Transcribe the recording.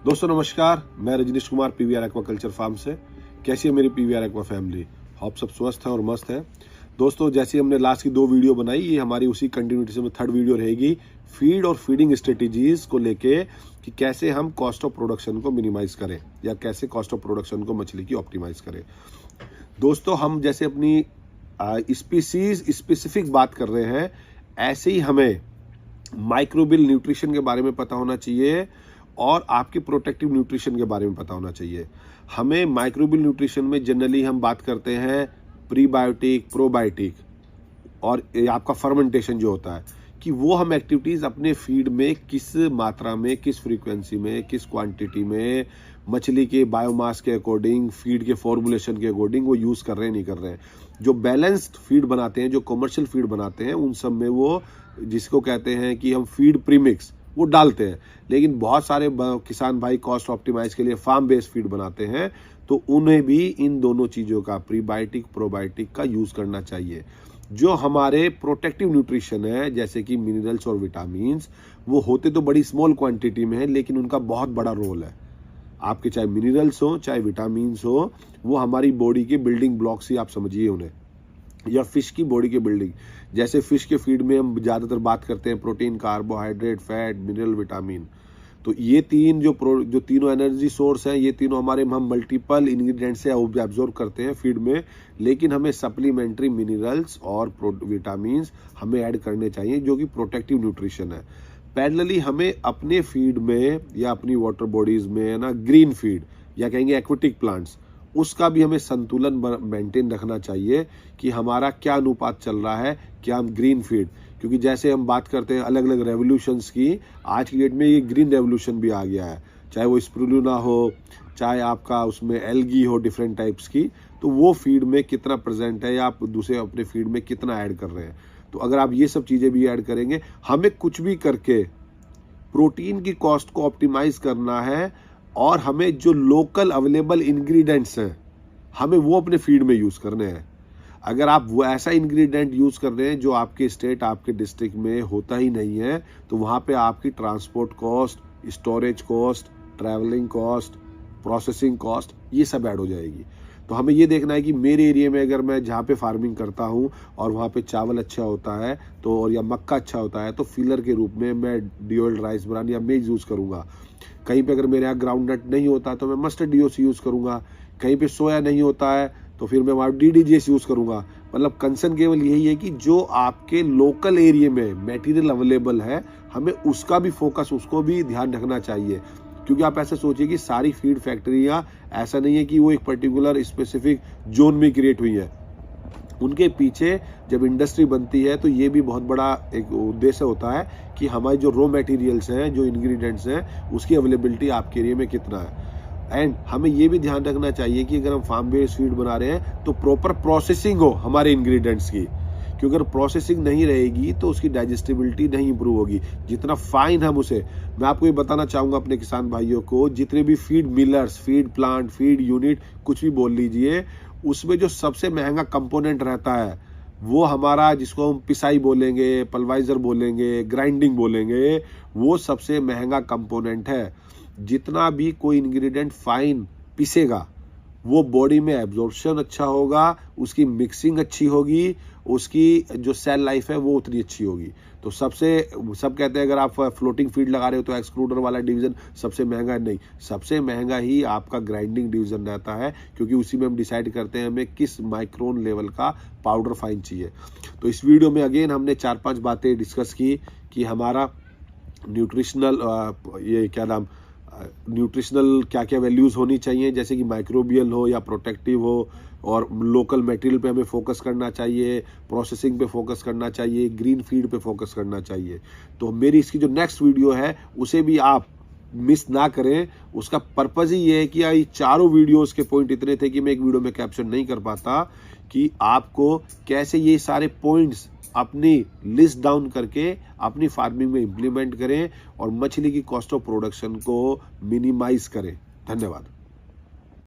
दोस्तों नमस्कार, मैं Rajneesh Kumar PVR aquaculture farm से। कैसी है मेरी पीवीआर एक्वा फैमिली? होप सब स्वस्थ हैं और मस्त है। दोस्तों जैसे हमने लास्ट की 2 वीडियो बनाई, ये हमारी उसी कंटिन्यूटी में 3rd वीडियो रहेगी फीड और फीडिंग स्ट्रेटेजीज को लेके कि कैसे हम कॉस्ट ऑफ प्रोडक्शन को मिनिमाइज करें या कैसे कॉस्ट ऑफ प्रोडक्शन को मछली की ऑप्टिमाइज करें। दोस्तों हम जैसे अपनी स्पीसीज स्पेसिफिक बात कर रहे हैं, ऐसे ही हमें माइक्रोबियल न्यूट्रिशन के बारे में पता होना चाहिए और आपके प्रोटेक्टिव न्यूट्रिशन के बारे में पता होना चाहिए। हमें माइक्रोबियल न्यूट्रिशन में जनरली हम बात करते हैं प्रीबायोटिक, प्रोबायोटिक और आपका फर्मेंटेशन जो होता है कि वो हम एक्टिविटीज़ अपने फीड में किस मात्रा में, किस फ्रीक्वेंसी में, किस क्वांटिटी में, मछली के बायोमास के अकॉर्डिंग, फीड के फॉर्मुलेशन के अकॉर्डिंग वो यूज़ कर रहे हैं नहीं कर रहे हैं। जो बैलेंस्ड फीड बनाते हैं, जो कमर्शियल फीड बनाते हैं, उन सब में वो जिसको कहते हैं कि हम फीड प्रीमिक्स वो डालते हैं। लेकिन बहुत सारे किसान भाई कॉस्ट ऑप्टिमाइज के लिए फार्म बेस्ड फीड बनाते हैं, तो उन्हें भी इन दोनों चीज़ों का प्रीबायोटिक प्रोबायोटिक का यूज़ करना चाहिए। जो हमारे प्रोटेक्टिव न्यूट्रिशन है जैसे कि मिनरल्स और विटामिन्स, वो होते तो बड़ी स्मॉल क्वांटिटी में है लेकिन उनका बहुत बड़ा रोल है। आपके चाहे मिनरल्स हो चाहे विटामिन्स हो, वो हमारी बॉडी के बिल्डिंग ब्लॉक्स ही आप समझिए उन्हें, या फिश की बॉडी के बिल्डिंग। जैसे फिश के फीड में हम ज़्यादातर बात करते हैं protein, carbohydrate, fat, mineral, vitamin. तो ये तीन जो तीनों एनर्जी सोर्स हैं, ये तीनों हमारे हम मल्टीपल इंग्रेडिएंट से एब्जॉर्ब करते हैं फीड में, लेकिन हमें सप्लीमेंट्री मिनरल्स और विटामिन्स हमें ऐड करने चाहिए जो कि प्रोटेक्टिव न्यूट्रिशन है। पैरेलली हमें अपने फीड में या अपनी वाटर बॉडीज में ना ग्रीन फीड या कहेंगे एक्वेटिक प्लांट्स, उसका भी हमें संतुलन मेंटेन रखना चाहिए कि हमारा क्या अनुपात चल रहा है, क्या हम ग्रीन फीड, क्योंकि जैसे हम बात करते हैं अलग अलग रेवोल्यूशंस की, आज की डेट में ये ग्रीन रेवोल्यूशन भी आ गया है, चाहे वो स्पिरुलिना हो, चाहे आपका उसमें एल्गी हो डिफरेंट टाइप्स की, तो वो फीड में कितना प्रेजेंट है या आप दूसरे अपने फीड में कितना ऐड कर रहे हैं। तो अगर आप ये सब चीज़ें भी ऐड करेंगे, हमें कुछ भी करके प्रोटीन की कॉस्ट को ऑप्टिमाइज करना है और हमें जो लोकल अवेलेबल इंग्रेडिएंट्स हैं हमें वो अपने फीड में यूज़ करने हैं। अगर आप वो ऐसा इंग्रेडिएंट यूज़ कर रहे हैं जो आपके स्टेट, आपके डिस्ट्रिक्ट में होता ही नहीं है, तो वहाँ पे आपकी transport cost, storage cost, travelling cost, processing cost, ये सब ऐड हो जाएगी। तो हमें ये देखना है कि मेरे एरिया में अगर मैं जहाँ पे फार्मिंग करता हूँ और वहाँ पे चावल अच्छा होता है तो, और या मक्का अच्छा होता है, तो फिलर के रूप में मैं डिओल्ड राइस ब्रान या मेज यूज़ करूँगा। कहीं पे अगर मेरे यहाँ ग्राउंड नट नहीं होता तो मैं मस्टर्ड डीओसी यूज़ करूँगा। कहीं पे सोया नहीं होता है तो फिर मैं वहाँ DDGS यूज़ करूँगा। मतलब कंसर्न केवल यही है कि जो आपके लोकल एरिया में मटेरियल अवेलेबल है, हमें उसका भी फोकस, उसको भी ध्यान रखना चाहिए। क्योंकि आप ऐसा सोचिए कि सारी फीड फैक्ट्रियाँ ऐसा नहीं है कि वो एक पर्टिकुलर स्पेसिफिक जोन में क्रिएट हुई है। उनके पीछे जब इंडस्ट्री बनती है तो ये भी बहुत बड़ा एक उद्देश्य होता है कि हमारे जो रॉ मटेरियल्स हैं, जो इंग्रेडिएंट्स हैं, उसकी अवेलेबिलिटी आपके एरिया में कितना है। एंड हमें ये भी ध्यान रखना चाहिए कि अगर हम फार्म बेस्ड फीड बना रहे हैं तो प्रॉपर प्रोसेसिंग हो हमारे इंग्रेडिएंट्स की, क्योंकि अगर प्रोसेसिंग नहीं रहेगी तो उसकी डाइजेस्टिबिलिटी नहीं इंप्रूव होगी। जितना फाइन हम उसे, मैं आपको ये बताना चाहूँगा अपने किसान भाइयों को, जितने भी feed millers, feed plant, feed unit, कुछ भी बोल लीजिए, उसमें जो सबसे महंगा कंपोनेंट रहता है वो हमारा, जिसको हम पिसाई बोलेंगे, पल्वाइजर बोलेंगे, ग्राइंडिंग बोलेंगे, वो सबसे महंगा कंपोनेंट है। जितना भी कोई इंग्रेडिएंट फाइन पिसेगा वो बॉडी में एब्जॉर्प्शन अच्छा होगा, उसकी मिक्सिंग अच्छी होगी, उसकी जो सेल लाइफ है वो उतनी अच्छी होगी। तो सब कहते हैं अगर आप फ्लोटिंग फीड लगा रहे हो तो एक्सक्लूडर वाला डिवीजन सबसे महंगा नहीं, सबसे महंगा ही आपका ग्राइंडिंग डिवीजन रहता है, क्योंकि उसी में हम डिसाइड करते हैं हमें किस माइक्रोन लेवल का पाउडर फाइन चाहिए। तो इस वीडियो में अगेन हमने 4-5 बातें डिस्कस की कि हमारा न्यूट्रिशनल न्यूट्रिशनल क्या क्या वैल्यूज़ होनी चाहिए, जैसे कि माइक्रोबियल हो या प्रोटेक्टिव हो, और लोकल मटेरियल पे हमें फोकस करना चाहिए, प्रोसेसिंग पे फोकस करना चाहिए, ग्रीन फीड पे फोकस करना चाहिए। तो मेरी इसकी जो नेक्स्ट वीडियो है उसे भी आप मिस ना करें। उसका पर्पज़ ही ये है कि ये चारों वीडियोस के पॉइंट इतने थे कि मैं एक वीडियो में कैप्चर नहीं कर पाता, कि आपको कैसे ये सारे पॉइंट्स अपनी लिस्ट डाउन करके अपनी फार्मिंग में इम्प्लीमेंट करें और मछली की कॉस्ट ऑफ प्रोडक्शन को मिनिमाइज करें। धन्यवाद।